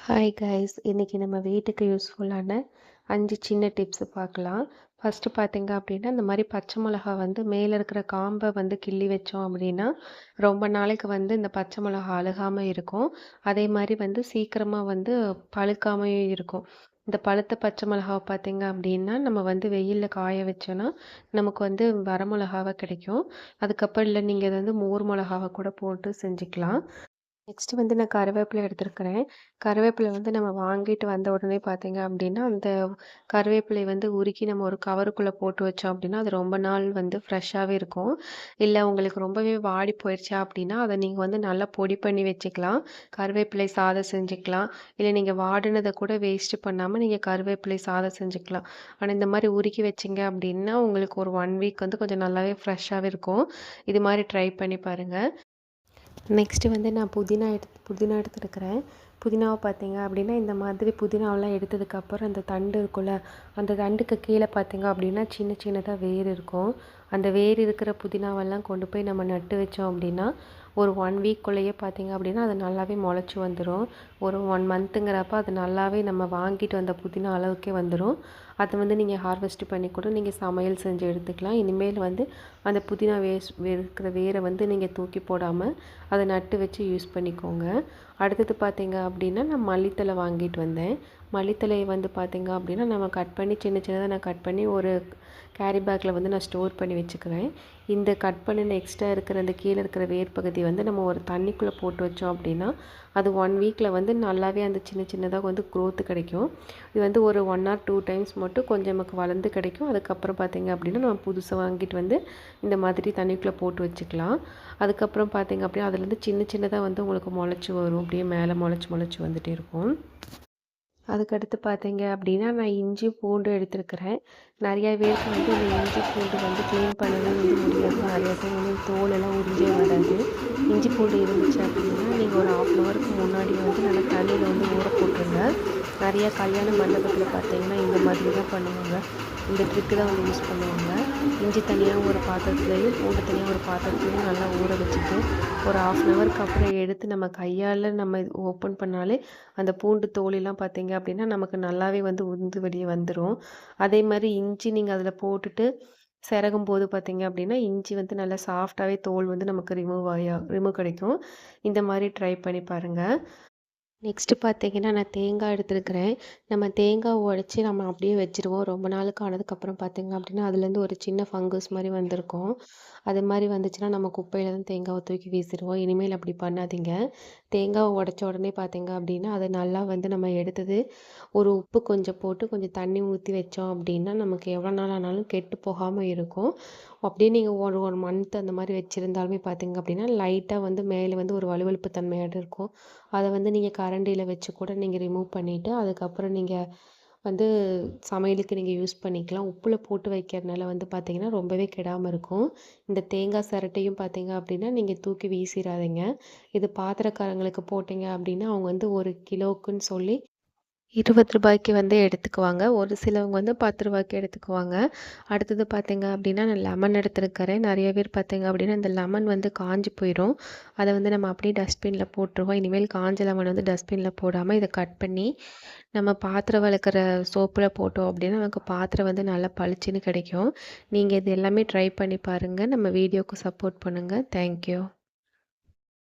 Hi guys, இன்னைக்கு நம்ம வீட்டுக்கு யூஸ்ஃபுல்லான 5 சின்ன டிப்ஸ் பார்க்கலாம். ஃபர்ஸ்ட் பார்த்தீங்க அப்படின்னா, இந்த மாதிரி பச்சை மிளகா வந்து மேலே இருக்கிற காம்பை வந்து கிள்ளி வச்சோம் அப்படின்னா ரொம்ப நாளைக்கு வந்து இந்த பச்சை மிளகா அழுகாமல் இருக்கும். அதே மாதிரி வந்து சீக்கிரமாக வந்து பழுக்காமையும் இருக்கும். இந்த பழுத்த பச்சை மிளகாவை பார்த்தீங்க அப்படின்னா நம்ம வந்து வெயிலில் காய வச்சோன்னா நமக்கு வந்து வரமிளகாவை கிடைக்கும். அதுக்கப்புறம் இல்லை நீங்கள் இதை வந்து மோர் மிளகாவை கூட போட்டு செஞ்சுக்கலாம். நெக்ஸ்ட் வந்து நான் கருவேப்பிலை எடுத்திருக்கிறேன். கருவேப்பிலை வந்து நம்ம வாங்கிட்டு வந்த உடனே பார்த்தீங்க அப்படின்னா, அந்த கருவேப்பிலைய வந்து உருக்கி நம்ம ஒரு கவருக்குள்ளே போட்டு வச்சோம் அப்படின்னா, அது ரொம்ப நாள் வந்து ஃப்ரெஷ்ஷாகவே இருக்கும். இல்லை உங்களுக்கு ரொம்பவே வாடி போயிடுச்சா அப்படின்னா, அதை நீங்கள் வந்து நல்லா பொடி பண்ணி வச்சுக்கலாம். கருவேப்பிலை சாதம் செஞ்சுக்கலாம். இல்லை நீங்கள் வாடினதை கூட வேஸ்ட்டு பண்ணாமல் நீங்கள் கருவேப்பிலை சாதம் செஞ்சுக்கலாம். ஆனால் இந்த மாதிரி உருக்கி வச்சிங்க அப்படின்னா, உங்களுக்கு ஒரு 1 வீக் வந்து கொஞ்சம் நல்லாவே ஃப்ரெஷ்ஷாகவே இருக்கும். இது மாதிரி ட்ரை பண்ணி பாருங்கள். நெக்ஸ்ட்டு வந்து நான் புதினா எடுத்துருக்கிறேன். புதினாவை பார்த்தீங்க அப்படின்னா இந்த மாதிரி புதினாவெலாம் எடுத்ததுக்கப்புறம் அந்த தண்டு இருக்குல்ல, அந்த தண்டுக்கு கீழே பார்த்தீங்க அப்படின்னா சின்ன சின்னதாக வேர் இருக்கும். அந்த வேர் இருக்கிற புதினாவெல்லாம் கொண்டு போய் நம்ம நட்டு வச்சோம் அப்படின்னா ஒரு 1 வீக்குள்ளேயே பார்த்தீங்க அப்படின்னா அது நல்லாவே முளைச்சி வந்துடும். ஒரு 1 மந்த்துங்கிறப்ப அது நல்லாவே நம்ம வாங்கிட்டு வந்த புதினா அளவுக்கே வந்துடும். அதை வந்து நீங்கள் ஹார்வெஸ்ட் பண்ணி கூட நீங்கள் சமையல் செஞ்சு எடுத்துக்கலாம். இனிமேல் வந்து அந்த புதினா இருக்கிற வேரை வந்து நீங்கள் தூக்கி போடாமல் அதை நட்டு வச்சு யூஸ் பண்ணிக்கோங்க. அடுத்தது பார்த்தீங்க அப்படின்னா நான் மல்லித்தழை வாங்கிட்டு வந்தேன். மல்லித்தழையை வந்து பார்த்தீங்க அப்படின்னா நம்ம கட் பண்ணி சின்ன சின்னதாக நான் கட் பண்ணி ஒரு கேரி பேக்கில் வந்து நான் ஸ்டோர் பண்ணி வச்சுக்கிறேன். இந்த கட் பண்ணின எக்ஸ்ட்ரா இருக்கிற அந்த கீழே இருக்கிற வேர் பகுதி வந்து நம்ம ஒரு தண்ணிக்குள்ளே போட்டு வச்சோம் அப்படின்னா அது 1 வீக்கில் வந்து நல்லாவே அந்த சின்ன சின்னதாக வந்து க்ரோத்து கிடைக்கும். இது வந்து ஒரு 1 ஆர் 2 டைம்ஸ் மட்டும் கொஞ்சம் நமக்கு வளர்ந்து கிடைக்கும். அதுக்கப்புறம் பார்த்திங்க அப்படின்னா நம்ம புதுசாக வாங்கிட்டு வந்து இந்த மாதிரி தண்ணிக்குள்ளே போட்டு வச்சுக்கலாம். அதுக்கப்புறம் பார்த்திங்க அப்படின்னா அதுலேருந்து சின்ன சின்னதாக வந்து உங்களுக்கு முளைச்சி வரும். அப்படியே மேலே முளைச்சி வந்துகிட்டே இருக்கும். அதுக்கடுத்து பார்த்தீங்க அப்படின்னா நான் இஞ்சி பூண்டு எடுத்துருக்கிறேன். நிறையா பேருக்கு வந்து இந்த இஞ்சி பூண்டு வந்து க்ளீன் பண்ணவே வந்து முடியாது. நிறையா டைம் வந்து தோலெல்லாம் உறிஞ்சே வராது. இஞ்சி பூண்டு இருந்துச்சு அப்படின்னா நீங்கள் ஒரு 1/2 ஹவருக்கு முன்னாடி வந்து நல்லா தண்ணியில் வந்து ஊற போட்டுருங்க. நிறையா கல்யாண மண்டபத்தில் பார்த்தீங்கன்னா இந்த மாதிரி தான் பண்ணுவாங்க. இந்த ட்ரிக்கு தான் வந்து யூஸ் பண்ணுவாங்க. இஞ்சி தனியாக ஒரு பாத்திரத்துலேயும் பூண்டு தனியாக ஒரு பாத்திரத்துலேயும் நல்லா ஊற வச்சுட்டு ஒரு 1/2 ஹவருக்கு அப்புறம் எடுத்து நம்ம கையால் நம்ம ஓப்பன் பண்ணாலே அந்த பூண்டு தோலெல்லாம் பார்த்தீங்க அப்படின்னா நமக்கு நல்லாவே வந்து உந்து வெளியே வந்துடும். அதே மாதிரி இஞ்சி நீங்கள் அதில் போட்டுட்டு சிரகும் போது பார்த்தீங்க அப்படின்னா இஞ்சி வந்து நல்லா சாஃப்டாகவே தோல் வந்து நமக்கு ரிமூவ் கிடைக்கும். இந்த மாதிரி ட்ரை பண்ணி பாருங்கள். நெக்ஸ்ட்டு பார்த்தீங்கன்னா நான் தேங்காய் எடுத்துருக்கிறேன். நம்ம தேங்காய் உடச்சி நம்ம அப்படியே வச்சுருவோம். ரொம்ப நாளுக்கு ஆனதுக்கப்புறம் பார்த்தீங்க அப்படின்னா அதுலேருந்து ஒரு சின்ன ஃபங்கஸ் மாதிரி வந்திருக்கும். அது மாதிரி வந்துச்சுன்னா நம்ம குப்பையில் தான் தேங்காவை தூக்கி வீசிடுவோம். இனிமேல் அப்படி பண்ணாதீங்க. தேங்காவை உடச்ச உடனே பார்த்தீங்க அப்படின்னா அதை நல்லா வந்து நம்ம எடுத்தது ஒரு உப்பு கொஞ்சம் போட்டு கொஞ்சம் தண்ணி ஊற்றி வச்சோம் அப்படின்னா நமக்கு எவ்வளோ நாள் ஆனாலும் கெட்டு போகாமல் இருக்கும். அப்படியே நீங்கள் ஒரு 1 மந்த் அந்த மாதிரி வச்சுருந்தாலுமே பார்த்தீங்க அப்படின்னா லைட்டாக வந்து மேலே வந்து ஒரு வழுவழுப்பு தன்மையாட்டு இருக்கும். அதை வந்து நீங்கள் கரண்டியில் வச்சு கூட நீங்கள் ரிமூவ் பண்ணிவிட்டு அதுக்கப்புறம் நீங்கள் வந்து சமையலுக்கு நீங்கள் யூஸ் பண்ணிக்கலாம். உப்பில் போட்டு வைக்கிறதுனால வந்து பார்த்திங்கன்னா ரொம்பவே கெடாமல் இருக்கும். இந்த தேங்காய் சிரட்டையும் பார்த்தீங்க அப்படின்னா நீங்கள் தூக்கி வீசிடாதீங்க. இது பாத்திரக்காரங்களுக்கு போட்டிங்க அப்படின்னா அவங்க வந்து 1 கிலோக்குன்னு சொல்லி ரூ. 20 வந்து எடுத்துக்குவாங்க. ஒரு சிலவங்க வந்து ரூ. 10 எடுத்துக்குவாங்க. அடுத்தது பார்த்தீங்க அப்படின்னா நான் லெமன் எடுத்துருக்கிறேன். நிறைய பேர் பார்த்தீங்க அப்படின்னா இந்த லெமன் வந்து காஞ்சு போயிடும். அதை வந்து நம்ம அப்படியே டஸ்ட்பினில் போட்டுருவோம். இனிமேல் காஞ்ச லெமன் வந்து டஸ்ட்பினில் போடாமல் இதை கட் பண்ணி நம்ம பாத்திரம் விளக்குற சோப்பில் போட்டோம் அப்படின்னா நமக்கு பாத்திரம் வந்து நல்லா பளிச்சுன்னு கிடைக்கும். நீங்கள் இது எல்லாமே ட்ரை பண்ணி பாருங்கள். நம்ம வீடியோவுக்கு சப்போர்ட் பண்ணுங்கள். தேங்க்யூ.